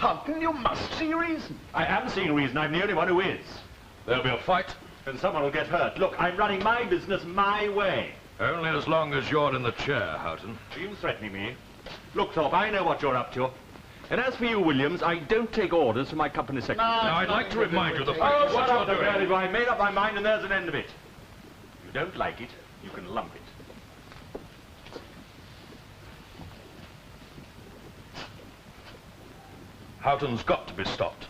Houghton, you must see reason. I am seeing reason. I'm the only one who is. There'll be a fight. And someone will get hurt. Look, I'm running my business my way. Only as long as you're in the chair, Houghton. Are you threatening me? Look, Thorpe, I know what you're up to. And as for you, Williams, I don't take orders from my company secretary. Now, I'd like to remind you of the fact Oh, of what shut you're up, doing. I made up my mind and there's an end of it. If you don't like it, you can lump it. Houghton's got to be stopped.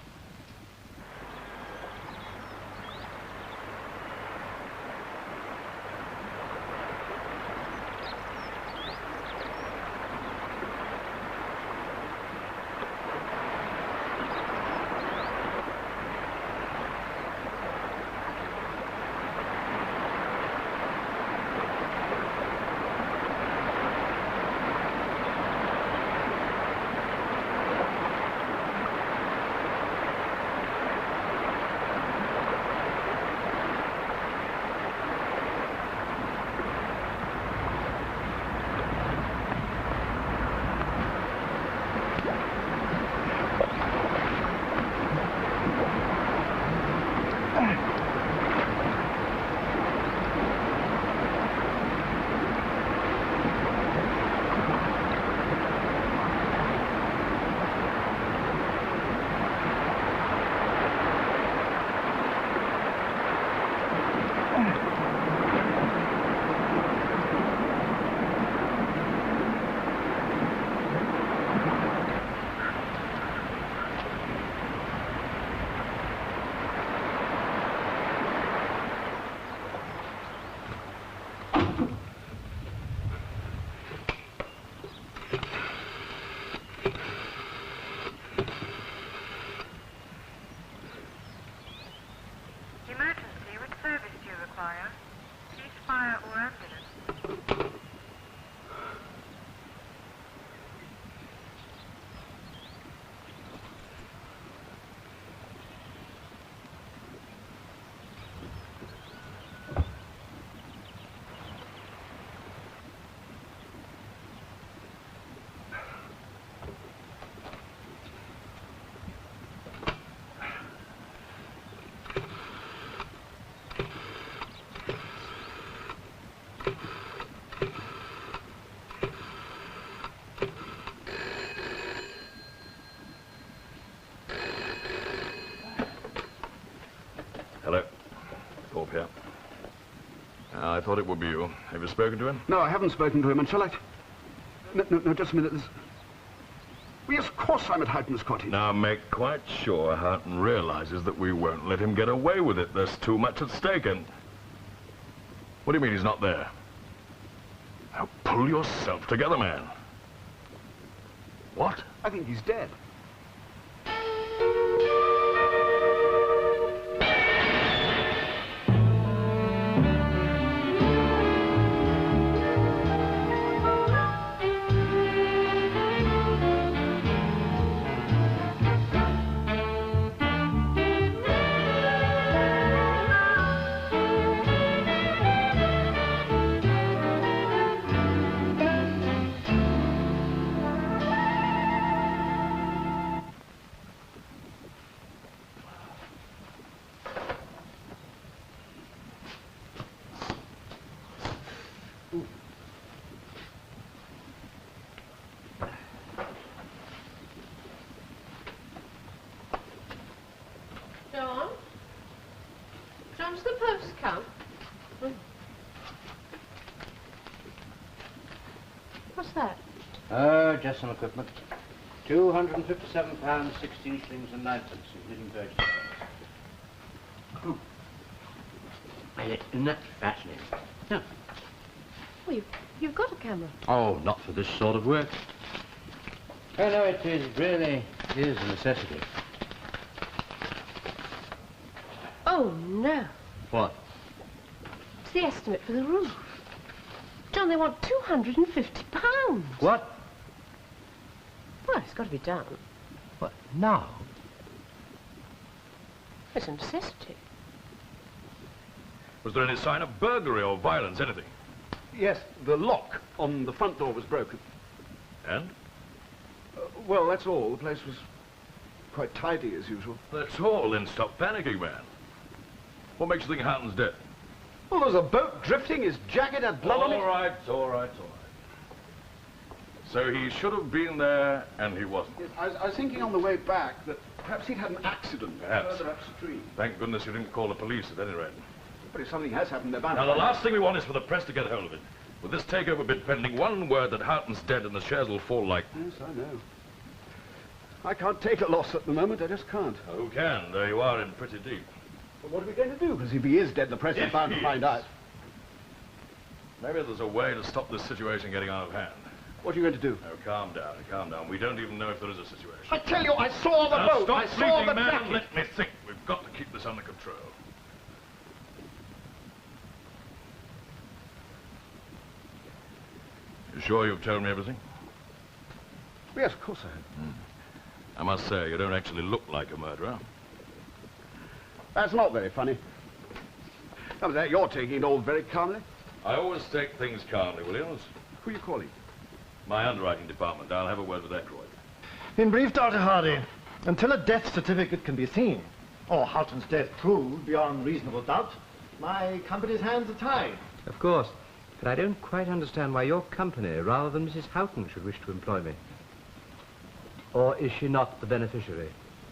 Hello. Thorpe here. I thought it would be you. Have you spoken to him? No, I haven't spoken to him, and shall I... No, just a minute. Well, yes, of course I'm at Houghton's cottage. Now, make quite sure Houghton realizes that we won't let him get away with it. There's too much at stake, and... What do you mean he's not there? Now, pull yourself together, man. What? I think he's dead. John's the post come. What's that? Oh, just some equipment. £257, 16 shillings and 9 pence, including purchase. Isn't that fascinating? Yeah. Well, you've got a camera. Oh, not for this sort of work. Oh, no, it really is a necessity. Oh, no. What? It's the estimate for the roof. John, they want £250. What? Well, it's got to be done. What, now? It's a necessity. Was there any sign of burglary or violence, anything? Yes, the lock on the front door was broken. And? Well, that's all. The place was quite tidy as usual. That's all, then stop panicking, man. What makes you think Houghton's dead? Well, there was a boat drifting, his jacket had blood on it. All right, all right. So he should have been there, and he wasn't. Yes, I was thinking on the way back that perhaps he'd had an accident Perhaps. further upstream. Thank goodness you didn't call the police at any rate. But if something has happened, they're bound Now, to the last thing we want is for the press to get hold of it. With this takeover bid pending, one word that Houghton's dead and the shares will fall like... Yes, I know. I can't take a loss at the moment, I just can't. Oh, who can? There you are in pretty deep. Well, what are we going to do? Because if he is dead, the press is bound to find out. Maybe there's a way to stop this situation getting out of hand. What are you going to do? Oh, calm down, calm down. We don't even know if there is a situation. I tell you, I saw the boat! Stop I saw sleeping, the man. jacket! Let me think. We've got to keep this under control. You sure you've told me everything? Yes, of course I have. I must say, you don't actually look like a murderer. That's not very funny. Now, that you're taking it all very calmly. I always take things calmly, Williams. Who are you calling? My underwriting department. I'll have a word with Ackroyd. In brief, Dr. Hardy, until a death certificate can be seen, or Houghton's death proved beyond reasonable doubt, my company's hands are tied. Of course. But I don't quite understand why your company, rather than Mrs. Houghton, should wish to employ me. Or is she not the beneficiary?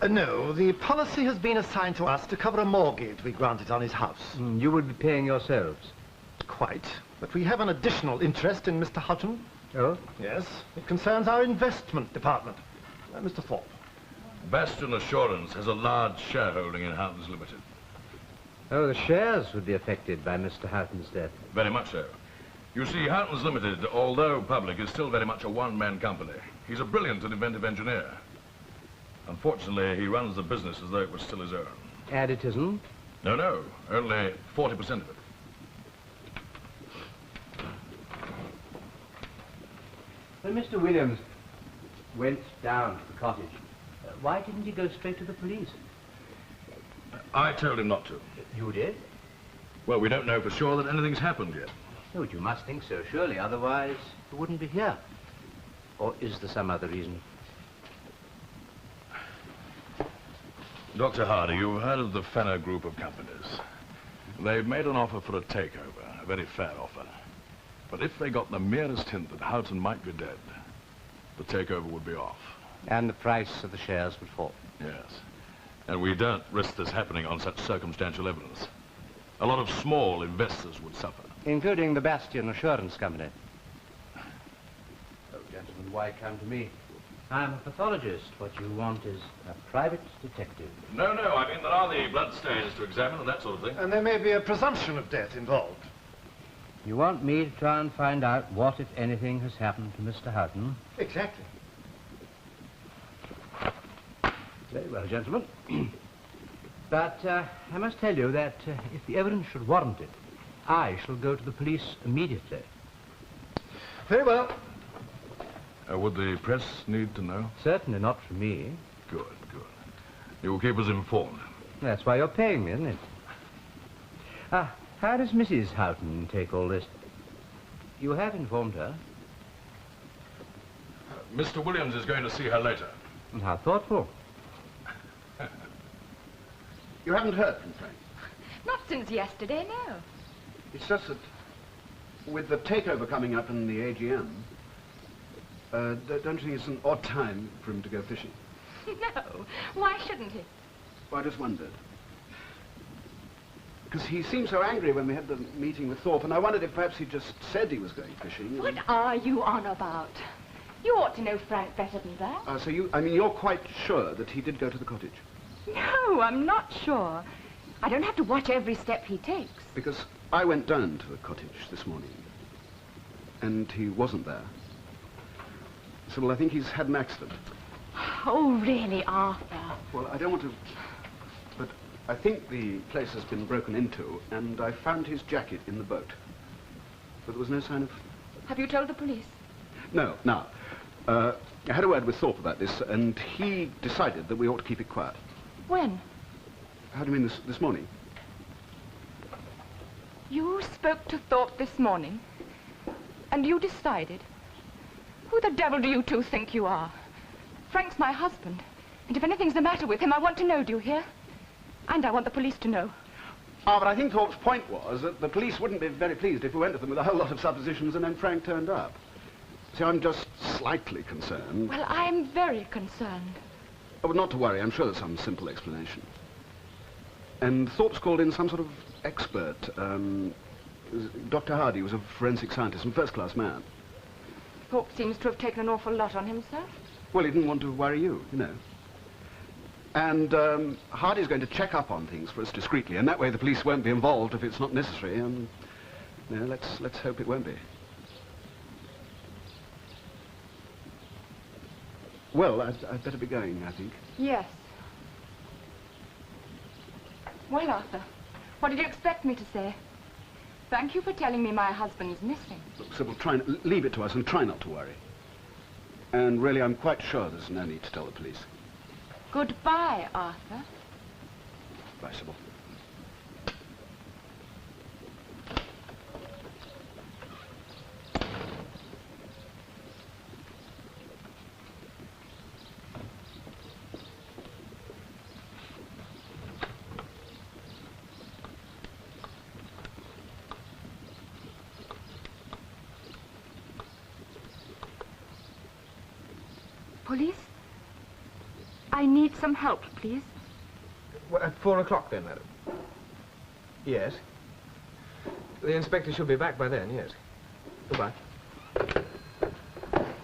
No, the policy has been assigned to us to cover a mortgage we granted on his house. You will be paying yourselves. Quite. But we have an additional interest in Mr. Houghton. Oh? Yes, it concerns our investment department. Mr. Thorpe. Bastion Assurance has a large shareholding in Houghton's Limited. Oh, the shares would be affected by Mr. Houghton's death. Very much so. You see, Houghton's Limited, although public, is still very much a one-man company. He's a brilliant and inventive engineer. Unfortunately, he runs the business as though it was still his own. And it isn't? No, only 40% of it. When Mr. Williams went down to the cottage, why didn't he go straight to the police? I told him not to. You did? Well, we don't know for sure that anything's happened yet. Oh, but you must think so, surely. Otherwise, you wouldn't be here. Or is there some other reason? Dr. Hardy, you've heard of the Fenner group of companies. They've made an offer for a takeover, a very fair offer. But if they got the merest hint that Houghton might be dead, the takeover would be off. And the price of the shares would fall. Yes. And we don't risk this happening on such circumstantial evidence. A lot of small investors would suffer. Including the Bastion Assurance Company. Oh, gentlemen, why come to me? I'm a pathologist. What you want is a private detective. No, I mean there are the bloodstains to examine and that sort of thing. And there may be a presumption of death involved. You want me to try and find out what, if anything, has happened to Mr. Houghton? Exactly. Very well, gentlemen. But I must tell you that if the evidence should warrant it, I shall go to the police immediately. Very well. Would the press need to know? Certainly not from me. Good. You will keep us informed. That's why you're paying me, isn't it? How does Mrs. Houghton take all this? You have informed her. Mr. Williams is going to see her later. And how thoughtful. You haven't heard from Frank? Not since yesterday, no. It's just that with the takeover coming up in the AGM, don't you think it's an odd time for him to go fishing? No. Why shouldn't he? Well, I just wondered. Because he seemed so angry when we had the meeting with Thorpe, and I wondered if perhaps he just said he was going fishing. What are you on about? You ought to know Frank better than that. So you're quite sure that he did go to the cottage? No, I'm not sure. I don't have to watch every step he takes. Because I went down to the cottage this morning, and he wasn't there. So, well, I think he's had an accident. Oh, really, Arthur? Well, I don't want to... But I think the place has been broken into, and I found his jacket in the boat. But there was no sign of... Have you told the police? No. Now, I had a word with Thorpe about this, and he decided that we ought to keep it quiet. When? How do you mean this morning? You spoke to Thorpe this morning, and you decided? Who the devil do you two think you are? Frank's my husband, And if anything's the matter with him, I want to know, do you hear? And I want the police to know. Ah, but I think Thorpe's point was that the police wouldn't be very pleased if we went to them with a whole lot of suppositions and then Frank turned up. See, I'm just slightly concerned. Well, I'm very concerned. Oh, but not to worry, I'm sure there's some simple explanation. And Thorpe's called in some sort of expert. Dr. Hardy was a forensic scientist and first-class man. Thorpe seems to have taken an awful lot on himself. Well, he didn't want to worry you, you know. And Hardy's going to check up on things for us discreetly, and that way the police won't be involved if it's not necessary, and you know, let's hope it won't be. Well, I'd better be going, I think. Yes. Well, Arthur, what did you expect me to say? Thank you for telling me my husband's missing. Look, Sybil, leave it to us and try not to worry. And really, I'm quite sure there's no need to tell the police. Goodbye, Arthur. Bye, Sybil. Police? I need some help, please. Well, at 4 o'clock then, madam? Yes. The inspector should be back by then, yes. Goodbye.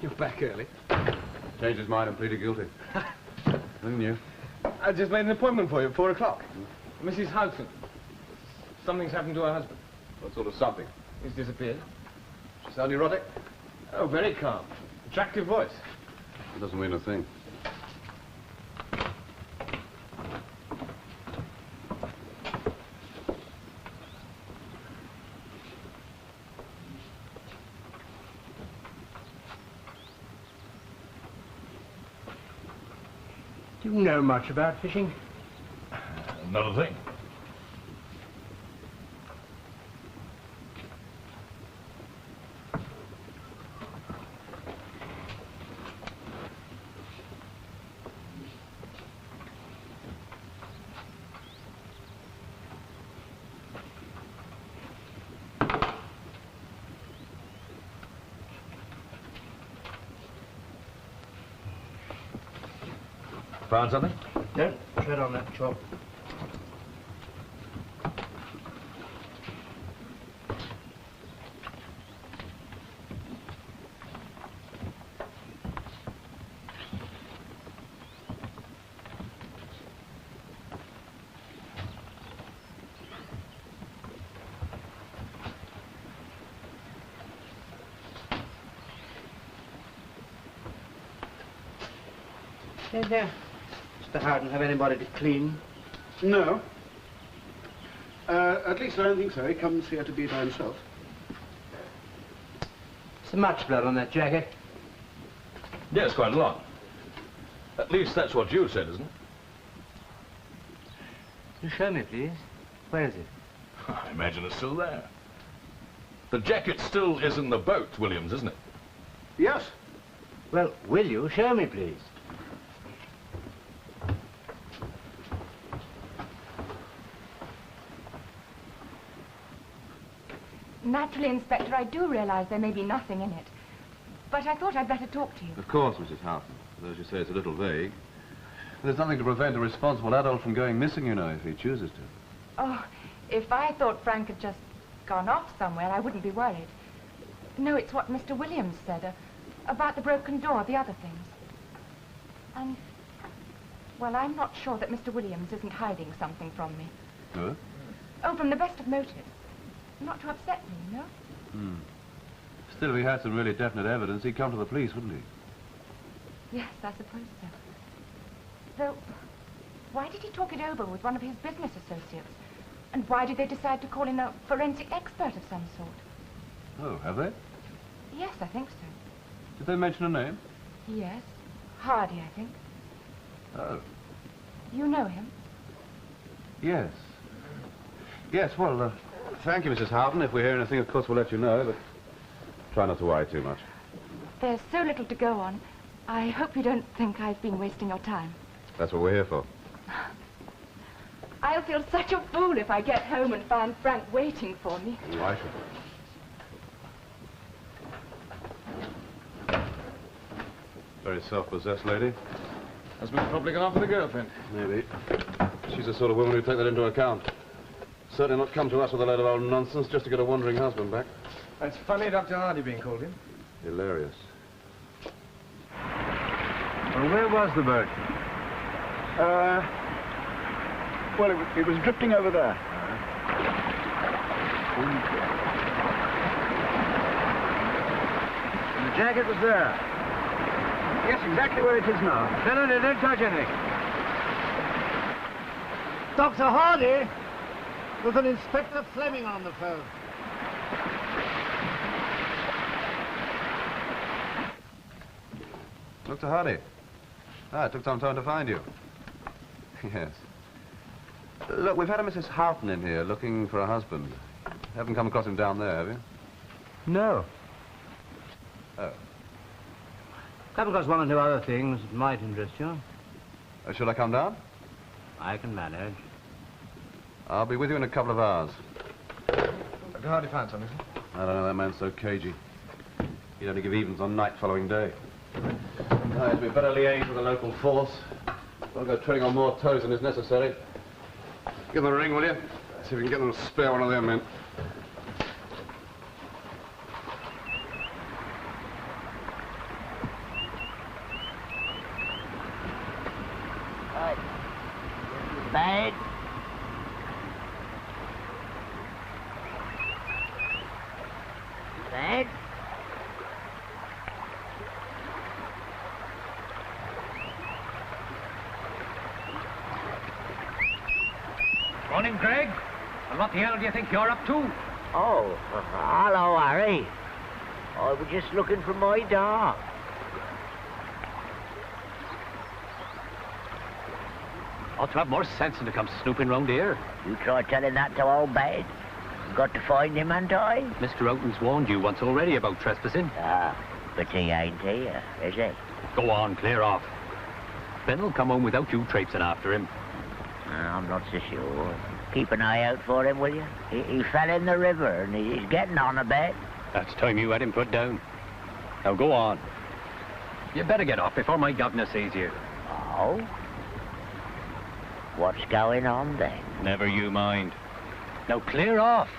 You're back early. Changed his mind and pleaded guilty. Nothing new. I just made an appointment for you at 4 o'clock. Mrs. Houghton. Something's happened to her husband. What sort of something? He's disappeared. She sound erotic? Oh, very calm. Attractive voice. It doesn't mean a thing. Do you know much about fishing? Not a thing. Found something? No, tread on that chalk. Did Mr. Houghton have anybody to clean? No. At least I don't think so. He comes here to be by himself. So much blood on that jacket. Yes, quite a lot. At least that's what you said, isn't it? You show me, please. Where is it? I imagine it's still there. The jacket still is in the boat, Williams, isn't it? Yes. Well, will you show me, please? Naturally, Inspector, I do realize there may be nothing in it. But I thought I'd better talk to you. Of course, Mrs. Houghton. Though, as you say, it's a little vague. There's nothing to prevent a responsible adult from going missing, you know, if he chooses to. Oh, if I thought Frank had just gone off somewhere, I wouldn't be worried. No, it's what Mr. Williams said about the broken door, the other things. And, well, I'm not sure that Mr. Williams isn't hiding something from me. Huh? Oh, from the best of motives. Not to upset me, you know? Hmm. Still, if he had some really definite evidence, he'd come to the police, wouldn't he? Yes, I suppose so. Though, why did he talk it over with one of his business associates? And why did they decide to call in a forensic expert of some sort? Oh, have they? Yes, I think so. Did they mention a name? Yes. Hardy, I think. Oh. You know him? Yes. Yes, well, thank you, Mrs. Houghton. If we hear anything, of course, we'll let you know, but try not to worry too much. There's so little to go on. I hope you don't think I've been wasting your time. That's what we're here for. I'll feel such a fool if I get home and find Frank waiting for me. Why should Very self-possessed lady. Husband's probably gone off with a girlfriend. Maybe. She's the sort of woman who'd take that into account. Certainly not come to us with a load of old nonsense just to get a wandering husband back. It's funny Dr. Hardy being called in. Hilarious. Well, where was the boat? Well, it was drifting over there. And the jacket was there. Yes, exactly where it is now. No, don't touch anything. Dr. Hardy, there's an Inspector Fleming on the phone. Dr. Hardy. It took some time to find you. Yes. Look, we've had a Mrs. Houghton in here looking for a husband. Haven't come across him down there, have you? No. Oh. Come across one or two other things that might interest you. Shall I come down? I can manage. I'll be with you in a couple of hours. Dr. Hardy found something. I don't know, that man's so cagey. He'd only give evens on night following day. Yes, we'd better liaise with the local force. We'll go treading on more toes than is necessary. Give them a ring, will you? See if we can get them to spare one of them men. Bad. Bad. Morning, Gregg. And what the hell do you think you're up to? Oh, hello, Harry. I was just looking for my dog. Ought to have more sense than to come snooping round here. You try telling that to old Bed. Got to find him, ain't I? Mr. Houghton's warned you once already about trespassing. But he ain't here, is he? Go on, clear off. Ben will come home without you traipsing after him. I'm not so sure. Keep an eye out for him, will you? He fell in the river and he's getting on a bit. That's time you had him put down. Now go on. You better get off before my governor sees you. Oh? What's going on then? Never you mind. Now clear off.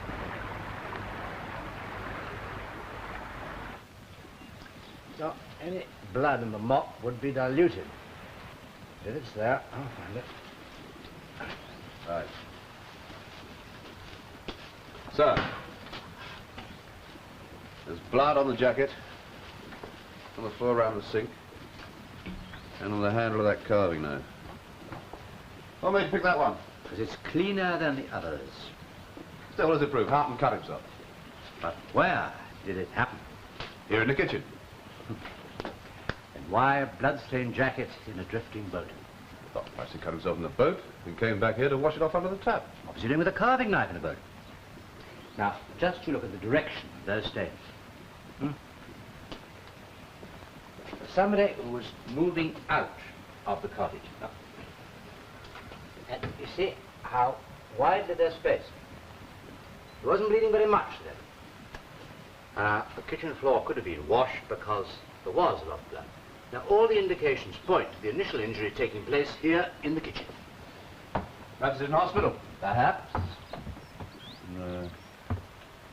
Now, any blood in the mop would be diluted. If it's there, I'll find it. Right. Sir, there's blood on the jacket, on the floor around the sink, and on the handle of that carving knife. What made you pick that one? Because it's cleaner than the others. Still, what does it prove? Houghton cut himself. But where did it happen? Here in the kitchen. And why a bloodstained jacket in a drifting boat? Oh, perhaps he cut himself in the boat and came back here to wash it off under the tap. What was he doing with a carving knife in a boat? Now, just you look at the direction of those stains. Somebody who was moving out of the cottage. Now, and you see how widely they're spaced. He wasn't bleeding very much then. The kitchen floor could have been washed because there was a lot of blood. Now, all the indications point to the initial injury taking place here in the kitchen. Perhaps in hospital. Perhaps. No.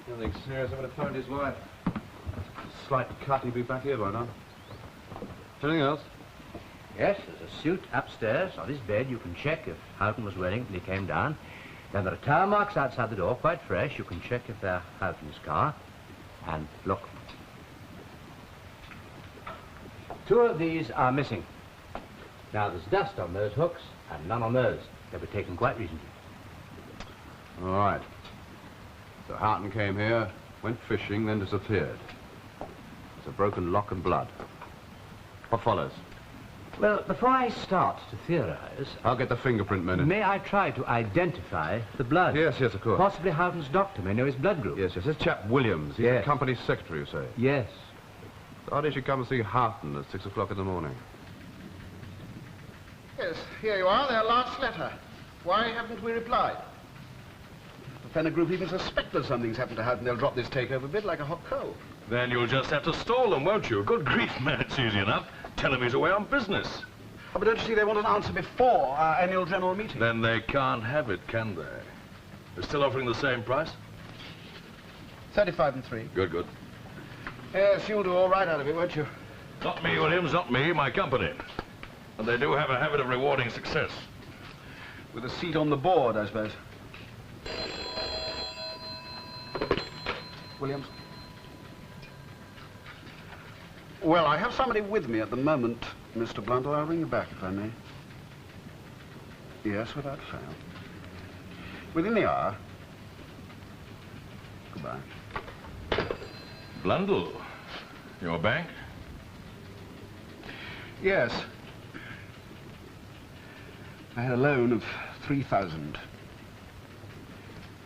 Nothing serious. I would have phoned his wife. Slight cut, he'd be back here by now. Anything else? Yes, there's a suit upstairs on his bed you can check if Houghton was wearing it when he came down. Then there are tire marks outside the door, quite fresh. You can check if they're Houghton's car. And look. 2 of these are missing. Now, there's dust on those hooks and none on those. They were taken quite recently. All right. So Houghton came here, went fishing, then disappeared. There's a broken lock and blood. What follows? Well, before I start to theorize... I'll get the fingerprint men in. May I try to identify the blood? Yes, of course. Possibly Houghton's doctor may know his blood group. Yes. This chap Williams. He's the company secretary, you say? Yes. How did you come and see Houghton at 6 o'clock in the morning? Yes, here you are, their last letter. Why haven't we replied? The Fenner Group even suspect that something's happened to Houghton. They'll drop this takeover bid like a hot coal. Then you'll just have to stall them, won't you? Good grief, man, it's easy enough. Tell him he's away on business. Oh, but don't you see they want an answer before our annual general meeting? Then they can't have it, can they? They're still offering the same price? 35 and 3. Good, good. Yes, you'll do all right out of it, won't you? Not me, Williams, not me, my company. And they do have a habit of rewarding success. With a seat on the board, I suppose. Williams? Well, I have somebody with me at the moment, Mr. Blundell. I'll ring you back if I may. Yes, without fail. Within the hour. Goodbye. Blundell? Your bank? Yes. I had a loan of 3,000.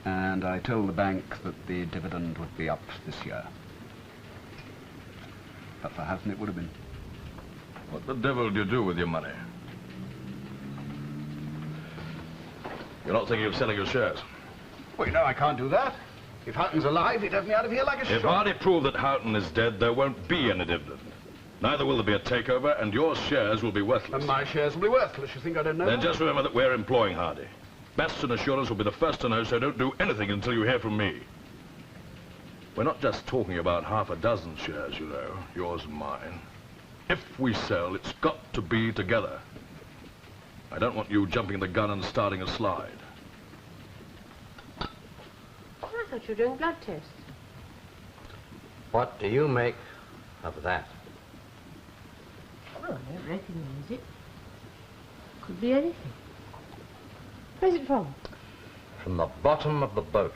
And I told the bank that the dividend would be up this year. But for Houghton, it would have been. What the devil do you do with your money? You're not thinking of selling your shares? Well, you know I can't do that. If Houghton's alive, he'd have me out of here like a shot. If Hardy prove that Houghton is dead, there won't be any dividend. Neither will there be a takeover, and your shares will be worthless. And my shares will be worthless. You think I don't know? Then just remember that we're employing Hardy. Bateson Assurance will be the first to know, so don't do anything until you hear from me. We're not just talking about half a dozen shares, you know, yours and mine. If we sell, it's got to be together. I don't want you jumping the gun and starting a slide. I thought you were doing blood tests. What do you make of that? Oh, I don't recognize it. Could be anything. Where's it from? From the bottom of the boat.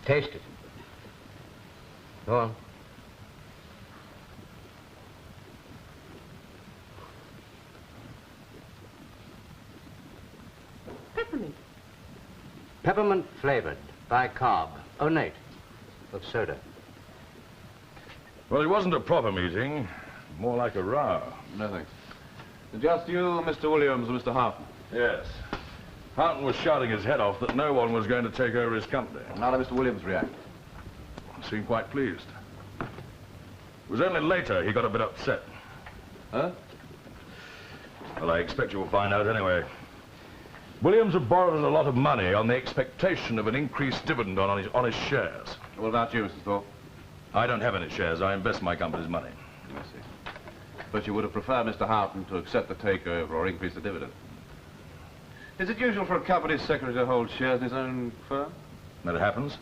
Taste it. Go on. Peppermint. Peppermint flavored, bicarb, onate of soda. Well, it wasn't a proper meeting. More like a row. No, thanks. Just you, Mr. Williams, and Mr. Houghton. Yes. Houghton was shouting his head off that no one was going to take over his company. And how did Mr. Williams react? Seemed quite pleased. It was only later he got a bit upset. Huh? Well, I expect you'll find out anyway. Williams had borrowed a lot of money on the expectation of an increased dividend on his shares. What about you, Mr. Thorpe? I don't have any shares. I invest my company's money. I see. But you would have preferred Mr. Houghton to accept the takeover or increase the dividend. Is it usual for a company secretary to hold shares in his own firm? That happens.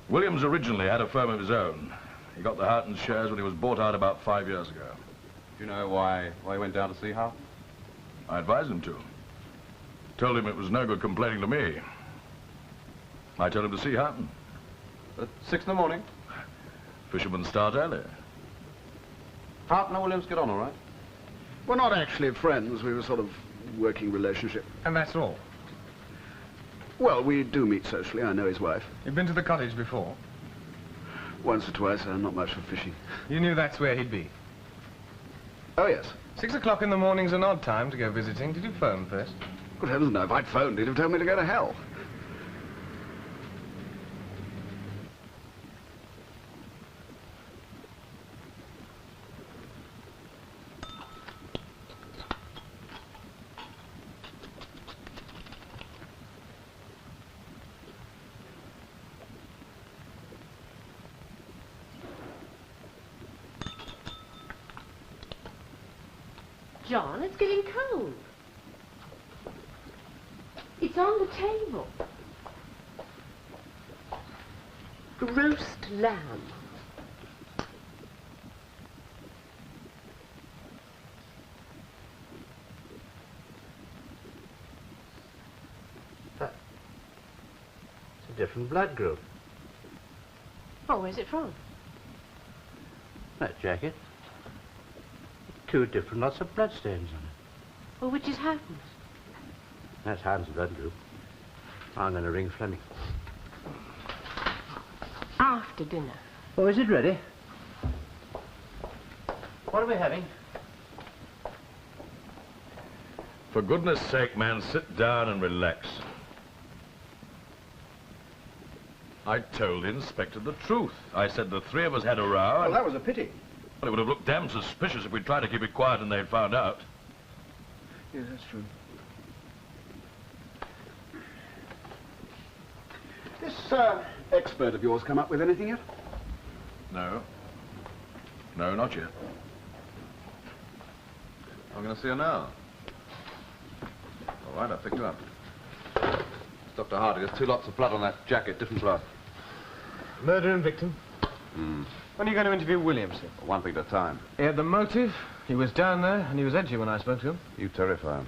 Williams originally had a firm of his own. He got the Houghton shares when he was bought out about 5 years ago. Do you know why he went down to see Houghton? I advised him to. Told him it was no good complaining to me. I told him to see Houghton. At 6 in the morning? Fishermen start early. Houghton and Williams get on all right? We're not actually friends. We were sort of working relationship. And that's all? Well, we do meet socially. I know his wife. You've been to the cottage before? Once or twice. Not much for fishing. You knew that's where he'd be? Oh, yes. 6 o'clock in the morning's an odd time to go visiting. Did you phone first? Good heavens, no. If I'd phoned, he'd have told me to go to hell. John, it's getting cold. It's on the table. Roast lamb. It's a different blood group. Oh, where's it from? That jacket. 2 different lots of bloodstains on it. Well, which is Houghton's? That's Houghton's blood group. I'm going to ring Fleming. After dinner. Oh, is it ready? What are we having? For goodness sake, man, sit down and relax. I told the Inspector the truth. I said the three of us had a row. Well, that was a pity. Well, it would have looked damn suspicious if we'd tried to keep it quiet and they'd found out. Yes, that's true. This expert of yours come up with anything yet? No. No, not yet. I'm going to see her now. All right, I'll pick you up. It's Dr. Hardy. There's 2 lots of blood on that jacket, different blood. Murder and victim. Hmm. When are you going to interview Williams? One thing at a time. He had the motive. He was down there, and he was edgy when I spoke to him. You terrify him.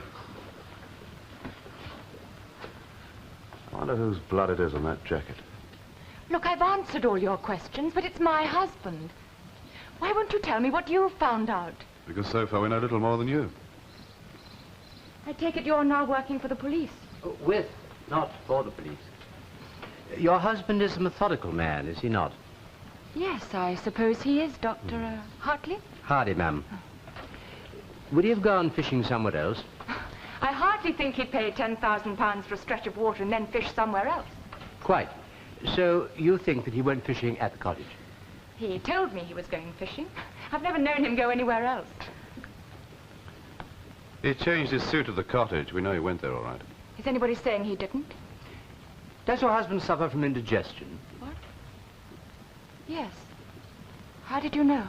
I wonder whose blood it is on that jacket. Look, I've answered all your questions, but it's my husband. Why won't you tell me what you found out? Because so far we know little more than you. I take it you're now working for the police. With, not for the police. Your husband is a methodical man, is he not? Yes, I suppose he is, Dr. Hartley. Hardy, ma'am. Would he have gone fishing somewhere else? I hardly think he'd pay £10,000 for a stretch of water and then fish somewhere else. Quite. So you think that he went fishing at the cottage? He told me he was going fishing. I've never known him go anywhere else. He changed his suit at the cottage. We know he went there all right. Is anybody saying he didn't? Does your husband suffer from indigestion? What? Yes. How did you know?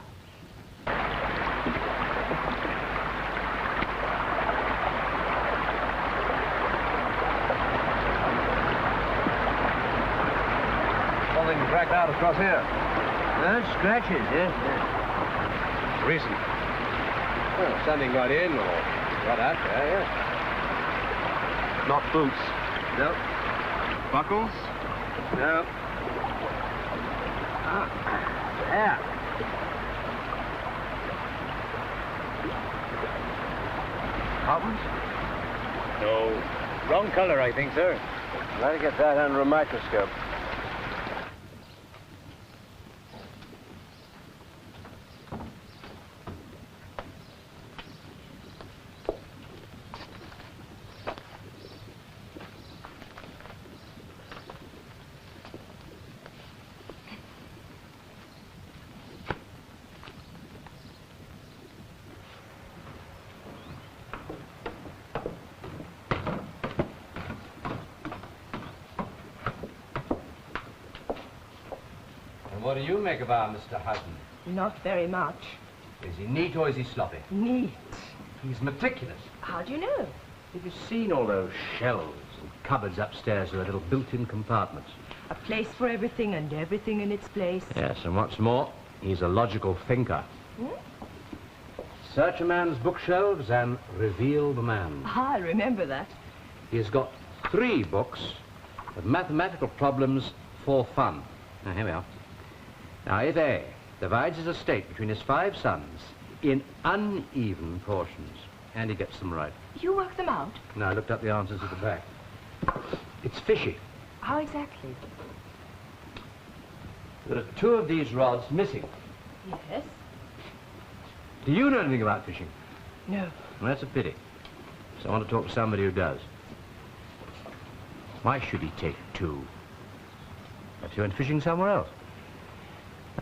Something dragged out across here. Scratches, yes. Recent. Well, something got in or got out there, yes. Not boots. No. Buckles? No. There. Buttons? No. Wrong color, I think, sir. Let me get that under a microscope. What do you make of our Mr. Houghton? Not very much. Is he neat or is he sloppy? Neat. He's meticulous. How do you know? Have you seen all those shelves and cupboards upstairs with little built-in compartments? A place for everything and everything in its place. Yes, and what's more, he's a logical thinker. Search a man's bookshelves and reveal the man. I remember that. He's got 3 books of mathematical problems for fun. Now, here we are. Now, if A divides his estate between his 5 sons in uneven portions, and he gets them right. You work them out? No, I looked up the answers at the back. It's fishy. How exactly? There are 2 of these rods missing. Yes. Do you know anything about fishing? No. Well, that's a pity. So I want to talk to somebody who does. Why should he take 2? If he went fishing somewhere else.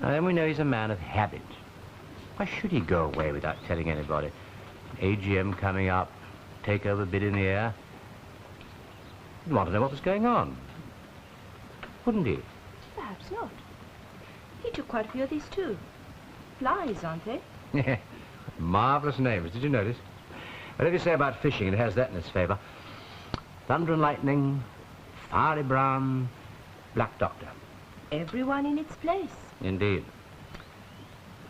Now, then we know he's a man of habit. Why should he go away without telling anybody? AGM coming up, takeover bid in the air. He'd want to know what was going on. Wouldn't he? Perhaps not. He took quite a few of these too. Flies, aren't they? Yeah. Marvellous names. Did you notice? Whatever you say about fishing, it has that in its favour. Thunder and lightning, fiery brown, black doctor. Everyone in its place. Indeed.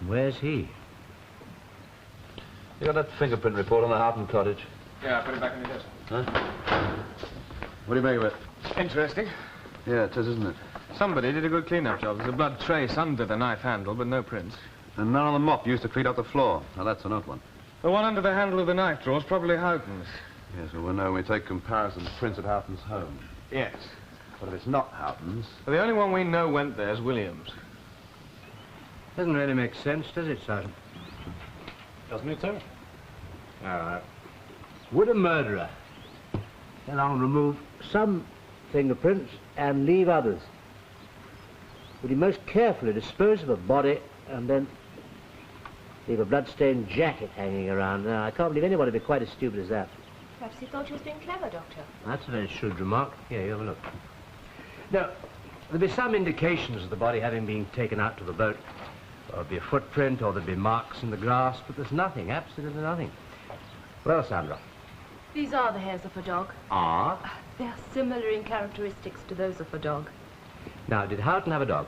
Where's he? You got that fingerprint report on the Houghton cottage? Yeah, I put it back in the desk. Huh? What do you make of it? Interesting. Yeah, it is, isn't it? Somebody did a good clean-up job. There's a blood trace under the knife handle, but no prints. And none on the mop used to clean up the floor. Now, that's an odd one. The one under the handle of the knife drawer is probably Houghton's. Yes, well, we'll know when we take comparisons prints at Houghton's home. Yes. But if it's not Houghton's... Well, the only one we know went there is Williams. Doesn't really make sense, does it, Sergeant? Doesn't it, sir? All right. Would a murderer go on remove some fingerprints and leave others? Would he most carefully dispose of a body and then leave a bloodstained jacket hanging around? Now, I can't believe anybody would be quite as stupid as that. Perhaps he thought he was being clever, Doctor. That's a very shrewd remark. Here, you have a look. Now, there'll be some indications of the body having been taken out to the boat. There'll be a footprint, or there'll be marks in the grass, but there's nothing, absolutely nothing. Well, Sandra? These are the hairs of a dog. Ah? They're similar in characteristics to those of a dog. Now, did Houghton have a dog?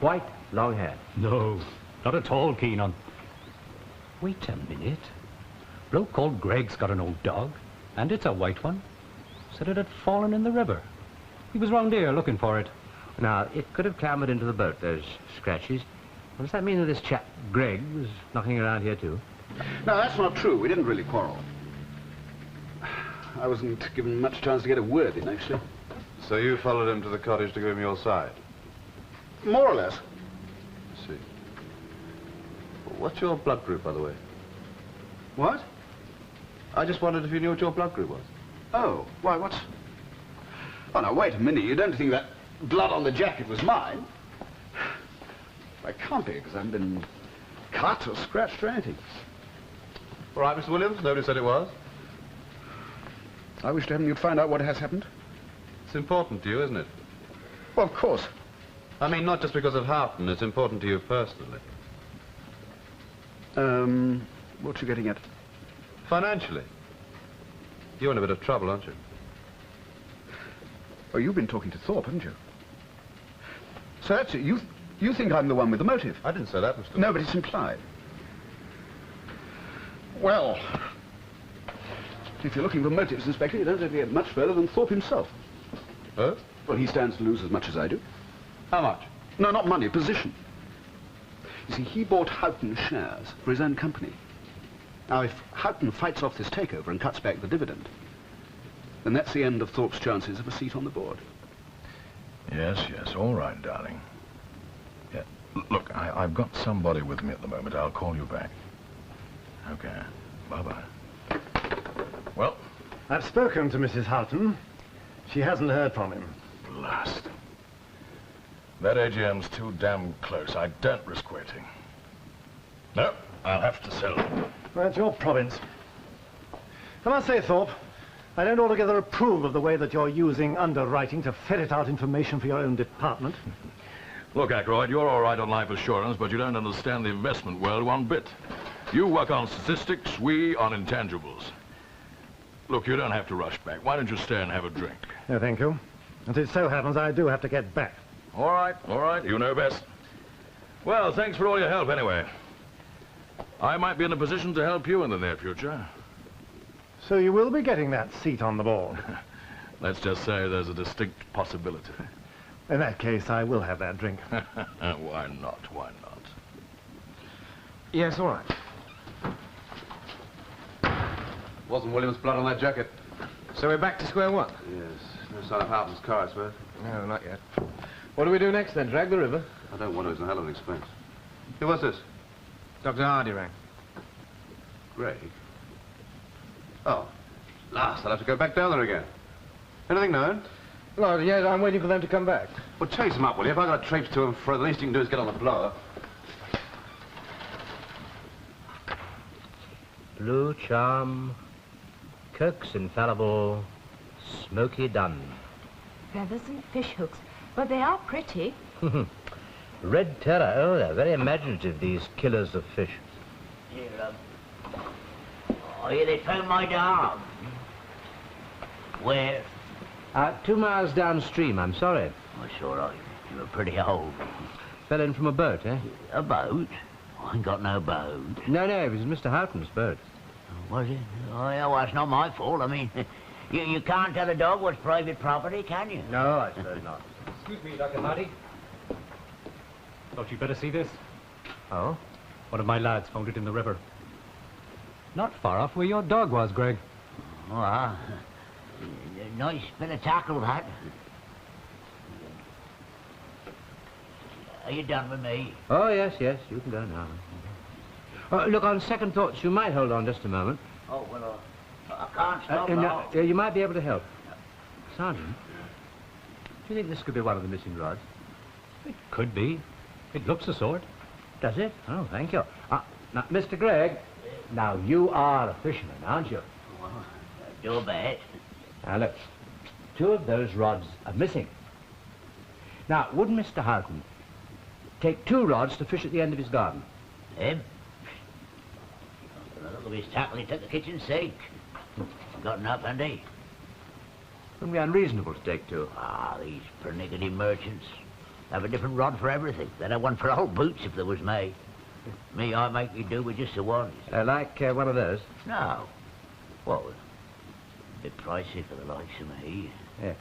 White, long hair? No, not at all keen on... Wait a minute. Bloke called Gregg's got an old dog, and it's a white one. Said it had fallen in the river. He was round here looking for it. Now, it could have clambered into the boat, those scratches. Well, does that mean that this chap, Gregg, was knocking around here too? No, that's not true. We didn't really quarrel. I wasn't given much chance to get a word in, actually. So you followed him to the cottage to give him your side? More or less. I see. What's your blood group, by the way? What? I just wondered if you knew what your blood group was. Oh, why, what's... Oh, now, wait a minute. You don't think that blood on the jacket was mine? I can't be, because I haven't been cut or scratched or anything. All right, Mr. Williams, nobody said it was. I wish to heaven you'd find out what has happened. It's important to you, isn't it? Well, of course. I mean, not just because of Houghton, it's important to you personally. What you getting at? Financially. You're in a bit of trouble, aren't you? Oh, you've been talking to Thorpe, haven't you? So that's it. You think I'm the one with the motive? I didn't say that, Mr. No, but it's implied. Well, if you're looking for motives, Inspector, you don't have to get much further than Thorpe himself. Oh? Well, he stands to lose as much as I do. How much? No, not money, position. You see, he bought Houghton shares for his own company. Now, if Houghton fights off this takeover and cuts back the dividend, then that's the end of Thorpe's chances of a seat on the board. Yes, yes, all right, darling. Yeah, look, I've got somebody with me at the moment. I'll call you back. Okay, bye-bye. Well? I've spoken to Mrs. Houghton. She hasn't heard from him. Blast. That AGM's too damn close. I don't risk waiting. No, I'll have to sell. That's your province. I must say, Thorpe, I don't altogether approve of the way that you're using underwriting to ferret out information for your own department. Look, Ackroyd, you're all right on life assurance, but you don't understand the investment world one bit. You work on statistics, we on intangibles. Look, you don't have to rush back. Why don't you stay and have a drink? No, thank you. As it so happens, I do have to get back. All right, you know best. Well, thanks for all your help anyway. I might be in a position to help you in the near future. So you will be getting that seat on the board? Let's just say there's a distinct possibility. In that case, I will have that drink. Why not? Why not? Yes, all right. Wasn't Williams' blood on that jacket? So we're back to square one? Yes. No sign of Houghton's car, I suppose. No, not yet. What do we do next, then? Drag the river? I don't want to. It's a hell of an expense. Who was this? Dr. Hardy rang. Gregg? Oh. Last, I'll have to go back down there again. Anything known? Well, yes, I'm waiting for them to come back. Well, chase them up, will you? If I've got to traipse to and fro, the least you can do is get on the blower. Blue charm, Kirk's infallible, smoky dun. Feathers and fish hooks. But they are pretty. Red terror. Oh, they're very imaginative, these killers of fish. Here, oh, here they found my dog. Where? 2 miles downstream, I'm sorry. Oh, it's all right. You were pretty old. Fell in from a boat, eh? A boat? I ain't got no boat. No, it was Mr. Houghton's boat. Was it? Oh, yeah, well, it's not my fault. I mean, you can't tell a dog what's private property, can you? No, I suppose not. Excuse me, Dr. Hardy. Thought you'd better see this. Oh? One of my lads found it in the river. Not far off where your dog was, Gregg. Oh, nice bit of tackle, that. Are you done with me? Oh, yes, you can go now. Look, on second thoughts, you might hold on just a moment. Oh, well, I can't stop now. You might be able to help. Sergeant, do you think this could be one of the missing rods? It could be. It looks the sort. Does it? Oh, thank you. Now, Mr. Gregg, now you are a fisherman, aren't you? Do bet. Now, look, 2 of those rods are missing. Now, would Mr. Houghton take 2 rods to fish at the end of his garden? Him? Look at his tackle, he took the kitchen sink. Got enough, hasn't he? Wouldn't be unreasonable to take 2. Ah, these pernickety merchants have a different rod for everything. They'd have one for all boots if there was me. Me, I make you do with just the one. Like one of those? No. Well, a bit pricey for the likes of me. Yeah.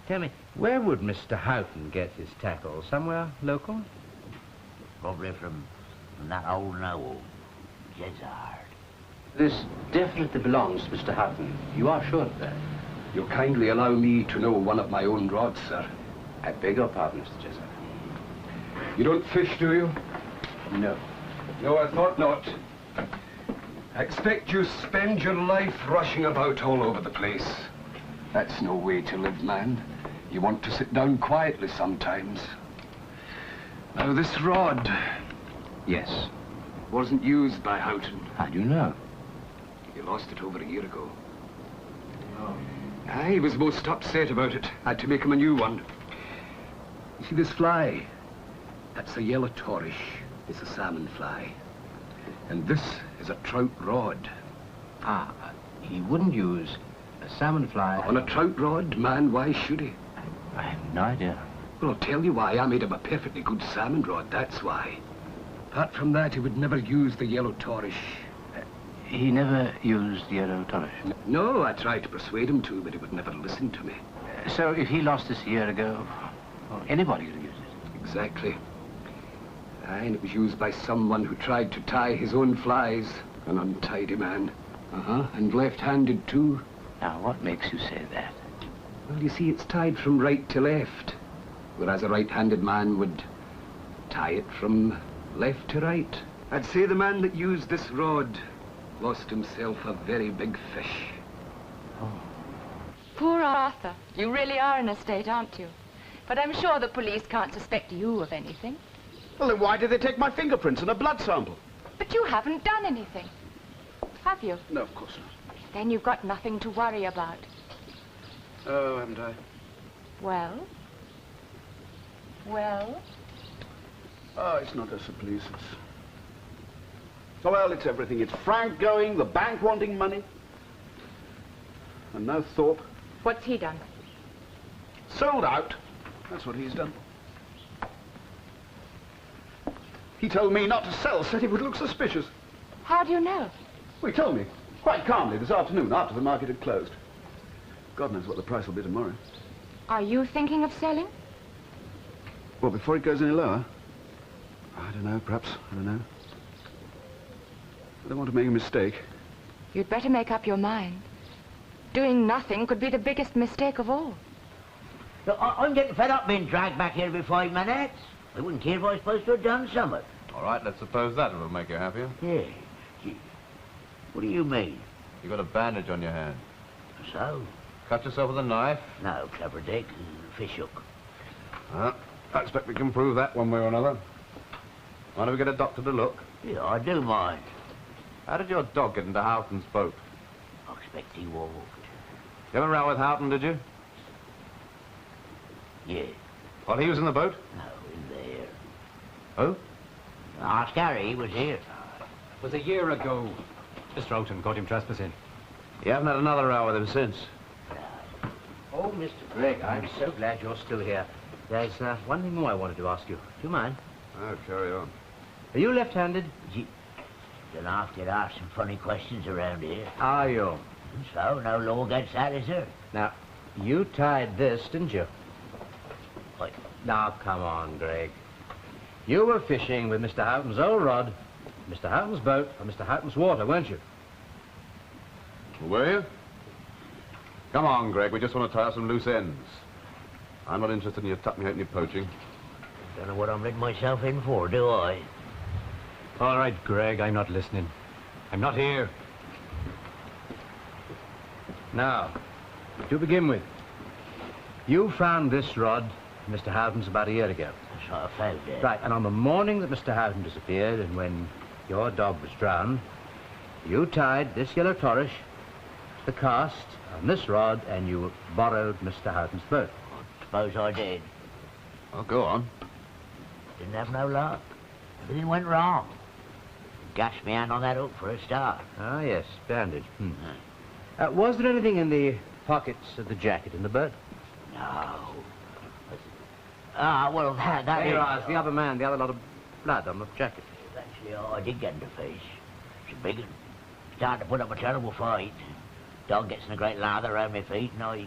Tell me, where would Mr. Houghton get his tackle? Somewhere local? Probably from that old Noel, Jezzard. This definitely belongs to Mr. Houghton. You are sure of that? You'll kindly allow me to know one of my own rods, sir. I beg your pardon, Mr. Jezzard. You don't fish, do you? No. No, I thought not. I expect you spend your life rushing about all over the place. That's no way to live, man. You want to sit down quietly sometimes. Now, this rod... Yes. Wasn't used by Houghton. How do you know? He lost it over a year ago. Oh. He was most upset about it. I had to make him a new one. You see this fly? That's a Yellow Torrish. It's a salmon fly. And this is a trout rod. Ah, he wouldn't use a salmon fly... On a trout rod? Man, why should he? I have no idea. Well, I'll tell you why. I made him a perfectly good salmon rod, that's why. Apart from that, he would never use the Yellow Torrish. He never used the Yellow Torrish? No, I tried to persuade him to, but he would never listen to me. So if he lost this a year ago, well, anybody could have used it? Exactly. Aye, and it was used by someone who tried to tie his own flies. An untidy man. And left-handed, too. Now, what makes you say that? Well, you see, it's tied from right to left, whereas a right-handed man would tie it from left to right. I'd say the man that used this rod lost himself a very big fish. Oh. Poor Arthur. You really are an estate, aren't you? But I'm sure the police can't suspect you of anything. Well, then why did they take my fingerprints and a blood sample? But you haven't done anything. Have you? No, of course not. Then you've got nothing to worry about. Oh, haven't I? Well? Well? Oh, it's not just the police, it's... Oh, well, it's everything. It's Frank going, the bank wanting money. And now Thorpe. What's he done? Sold out. That's what he's done. He told me not to sell, said it would look suspicious. How do you know? Well, he told me, quite calmly, this afternoon, after the market had closed. God knows what the price will be tomorrow. Are you thinking of selling? Well, before it goes any lower? I don't know, perhaps. I don't know. I don't want to make a mistake. You'd better make up your mind. Doing nothing could be the biggest mistake of all. Look, I'm getting fed up being dragged back here every 5 minutes. I wouldn't care if I was supposed to have done something. All right, let's suppose that will make you happier. Yeah. What do you mean? You got a bandage on your hand. So? Cut yourself with a knife? No, clever Dick. Fish hook. I expect we can prove that one way or another. Mind if we get a doctor to look? Yeah, I do mind. How did your dog get into Houghton's boat? I expect he walked. You have a row with Houghton, did you? Yeah. While he was in the boat? No, in there. Who? Ask Harry, he was here. It was a year ago. Mr. Houghton caught him trespassing. You haven't had another row with him since? Oh, Mr. Gregg, I'm so glad you're still here. There's one thing more I wanted to ask you. Do you mind? Oh, carry on. Are you left-handed? Don't have to ask some funny questions around here. Are you? So, no law against that, is there? Now, you tied this, didn't you? What? Now, come on, Gregg. You were fishing with Mr. Houghton's old rod, Mr. Houghton's boat, and Mr. Houghton's water, weren't you? Were you? Come on, Gregg, we just want to tie up some loose ends. I'm not interested in your tuck me halfpenny poaching. Don't know what I'm letting myself in for, do I? All right, Gregg, I'm not listening. I'm not here. Now, to begin with, you found this rod in Mr. Houghton's about a year ago. That's what I found it. Right, and on the morning that Mr. Houghton disappeared and when your dog was drowned, you tied this Yellow Torrish to the cast on this rod and you borrowed Mr. Houghton's boat. Suppose I did. Oh, go on. Didn't have no luck. Everything went wrong. Gashed me hand on that hook for a start. Ah, yes, bandage. Was there anything in the pockets of the jacket in the boat? No. Ah, well, that There is... you are, it's the other man, the other lot of blood on the jacket. Actually, I did get in the face. It's a big one. Started to put up a terrible fight. Dog gets in a great lather around my feet, and I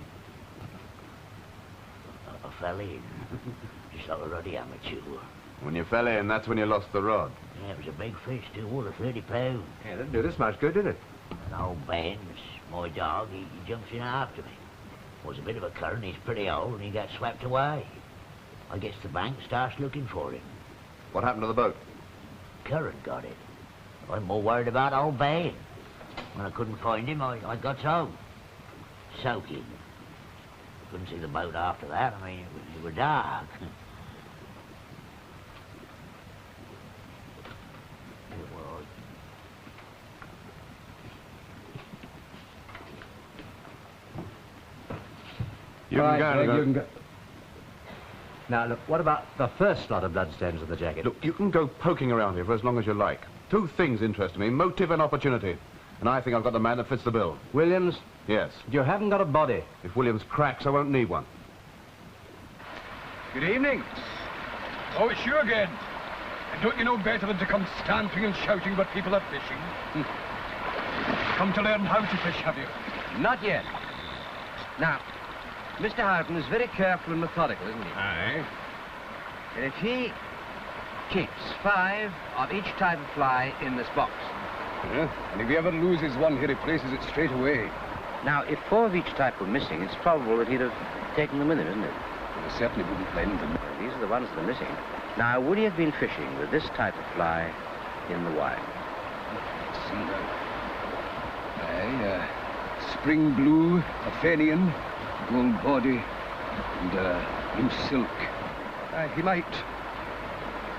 fell in. Just like a ruddy amateur. When you fell in, that's when you lost the rod. Yeah, it was a big fish, too, all of 30 pounds. Yeah, didn't do this much good, did it? And old Ben, my dog, he jumps in after me. Was a bit of a current, he's pretty old, and he got swept away. I gets to the bank, starts looking for him. What happened to the boat? Current got it. I'm more worried about old Ben. When I couldn't find him, I got home. Soaking. Couldn't see the boat after that. I mean, it was dark. You can go. Now, look, what about the first lot of bloodstains on the jacket? Look, you can go poking around here for as long as you like. Two things interest me, motive and opportunity. And I think I've got the man that fits the bill. Williams? Yes. You haven't got a body. If Williams cracks, I won't need one. Good evening. Oh, it's you again. And don't you know better than to come stamping and shouting but people are fishing? Come to learn how to fish, have you? Not yet. Now, Mr. Houghton is very careful and methodical, isn't he? Aye. And if he keeps 5 of each type of fly in this box. Yeah, and if he ever loses one, he replaces it straight away. Now, if 4 of each type were missing, it's probable that he'd have taken them with him, isn't it? Well, he certainly wouldn't blend them. These are the ones that are missing. Now, would he have been fishing with this type of fly in the wild? Let's see now. Aye, spring blue, a Fenian, gold body, and blue silk. He might.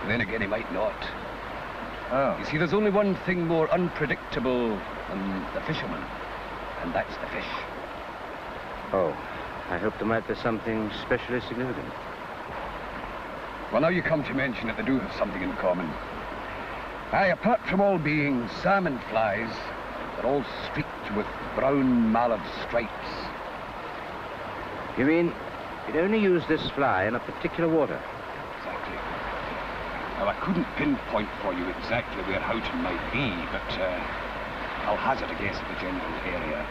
And then again, he might not. Oh. You see, there's only one thing more unpredictable than the fisherman, and that's the fish. Oh, I hope there might be something specially significant. Well, now you come to mention it, they do have something in common. Aye, apart from all being salmon flies, they're all streaked with brown mallard stripes. You mean you'd only use this fly in a particular water? Exactly. Now, I couldn't pinpoint for you exactly where Houghton might be, but I'll hazard a guess at the general area.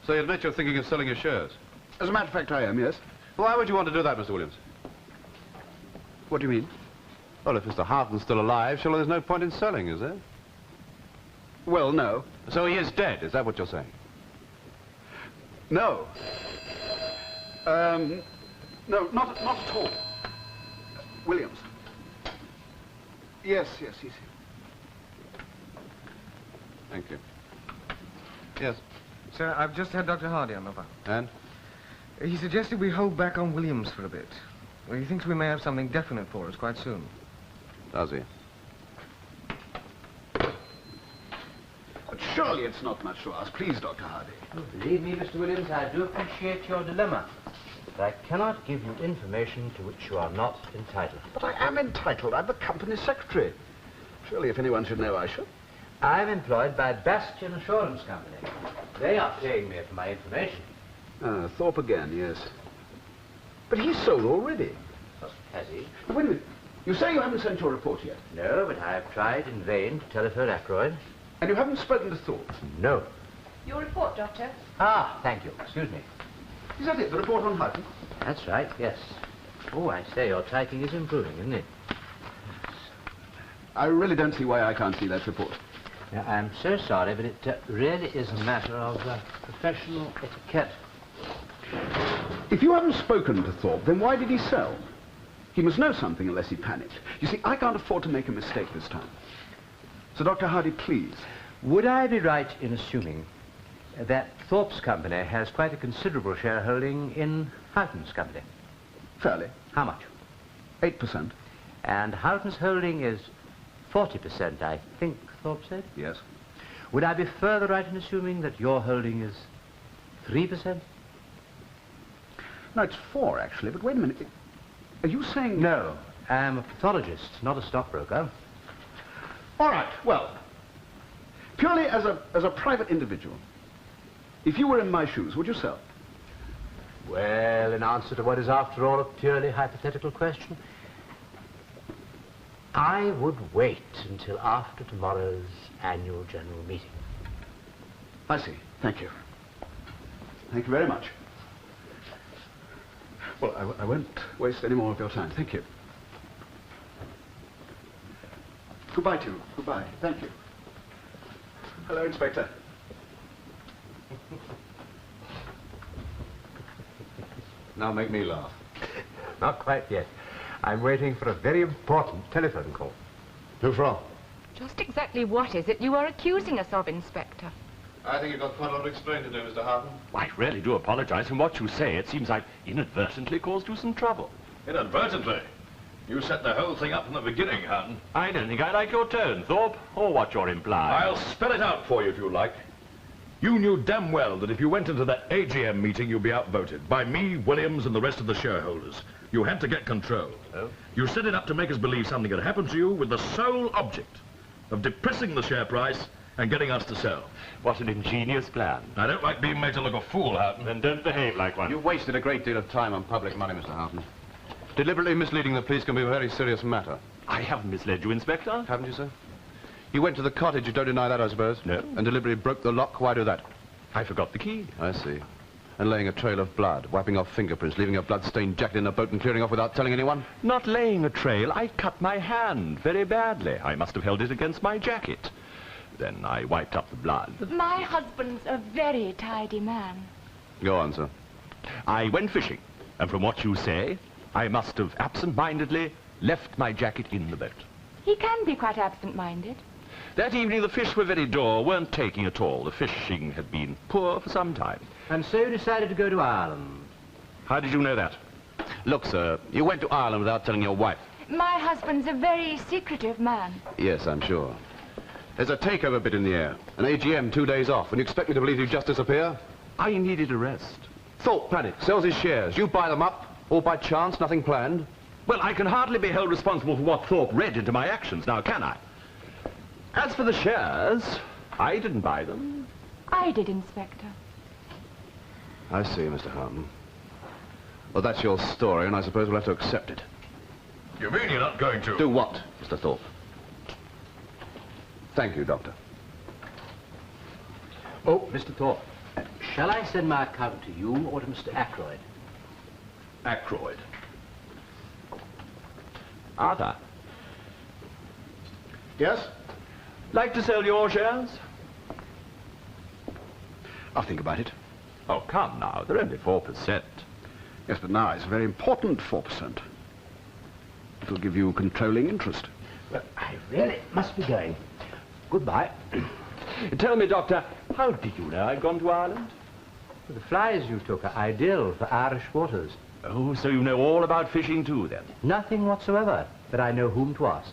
So you admit you're thinking of selling your shares? As a matter of fact, I am, yes. Why would you want to do that, Mr. Williams? What do you mean? Well, if Mr. Houghton's still alive, surely there's no point in selling, is there? Well, no. So he is dead, is that what you're saying? No. No, not at all. Williams. Yes, he's here. Thank you. Yes. Sir, I've just had Dr. Hardy on the phone. And? He suggested we hold back on Williams for a bit. Well, he thinks we may have something definite for us quite soon. Does he? But surely it's not much to ask. Please, Dr. Hardy. Believe me, Mr. Williams, I do appreciate your dilemma. But I cannot give you information to which you are not entitled. But I am entitled. I'm the company secretary. Surely if anyone should know, I should. I'm employed by Bastion Assurance Company. They are paying me for my information. Ah, Thorpe again, yes. But he's sold already. Oh, has he? Wait a minute. You say you haven't sent your report yet? No, but I've tried in vain to telephone Ackroyd. And you haven't spoken to Thorpe? No. Your report, Doctor. Ah, thank you. Excuse me. Is that it, the report on Houghton? That's right, yes. Oh, I say, your typing is improving, isn't it? I really don't see why I can't see that report. Yeah, I'm so sorry, but it really is a matter of professional etiquette. If you haven't spoken to Thorpe, then why did he sell? He must know something unless he panicked. You see, I can't afford to make a mistake this time. So, Dr. Hardy, please. Would I be right in assuming that Thorpe's company has quite a considerable shareholding in Houghton's company. Fairly. How much? 8%. And Houghton's holding is 40%, I think Thorpe said? Yes. Would I be further right in assuming that your holding is 3%? No, it's 4, actually. But wait a minute. Are you saying... No. I'm a pathologist, not a stockbroker. All right, well, purely as a private individual, if you were in my shoes, would you sell? Well, in answer to what is, after all, a purely hypothetical question, I would wait until after tomorrow's annual general meeting. I see. Thank you. Thank you very much. Well, I won't waste any more of your time. Thank you. Goodbye to you. Goodbye. Thank you. Hello, Inspector. Now make me laugh. Not quite yet. I'm waiting for a very important telephone call. Who from? Just exactly what is it you are accusing us of, Inspector? I think you've got quite a lot to explain to do, Mr. Houghton. I really do apologize. From what you say, it seems I inadvertently caused you some trouble. Inadvertently? You set the whole thing up from the beginning, Houghton. I don't think I like your tone, Thorpe, or what you're implying. I'll spell it out for you if you like. You knew damn well that if you went into that AGM meeting, you'd be outvoted by me, Williams, and the rest of the shareholders. You had to get control. Oh? You set it up to make us believe something had happened to you with the sole object of depressing the share price and getting us to sell. What an ingenious plan. I don't like being made to look a fool, Houghton. Then don't behave like one. You've wasted a great deal of time on public money, Mr. Houghton. Deliberately misleading the police can be a very serious matter. I haven't misled you, Inspector. Haven't you, sir? You went to the cottage, you don't deny that, I suppose? No. And deliberately broke the lock. Why do that? I forgot the key. I see. And laying a trail of blood, wiping off fingerprints, leaving a blood-stained jacket in a boat and clearing off without telling anyone? Not laying a trail, I cut my hand very badly. I must have held it against my jacket. Then I wiped up the blood. My husband's a very tidy man. Go on, sir. I went fishing, and from what you say, I must have absent-mindedly left my jacket in the boat. He can be quite absent-minded. That evening the fish were very dull, weren't taking at all. The fishing had been poor for some time. And so you decided to go to Ireland. How did you know that? Look, sir, you went to Ireland without telling your wife. My husband's a very secretive man. Yes, I'm sure. There's a takeover bid in the air. An AGM 2 days off. And you expect me to believe you just disappear? I needed a rest. Thorpe panics, sells his shares. You buy them up, all by chance, nothing planned. Well, I can hardly be held responsible for what Thorpe read into my actions, now can I? As for the shares, I didn't buy them. I did, Inspector. I see, Mr. Houghton. Well, that's your story, and I suppose we'll have to accept it. You mean you're not going to? Do what, Mr. Thorpe? Thank you, Doctor. Oh, Mr. Thorpe, shall I send my account to you or to Mr. Ackroyd? Ackroyd. Arthur, Yes? like to sell your shares? I'll think about it. Oh, come now, they're only 4%. Yes, but now it's a very important 4%. It'll give you controlling interest. Well, I really must be going. Goodbye. Tell me, Doctor, how did you know I'd gone to Ireland? The flies you took are ideal for Irish waters. Oh, so you know all about fishing too, then? Nothing whatsoever, but I know whom to ask.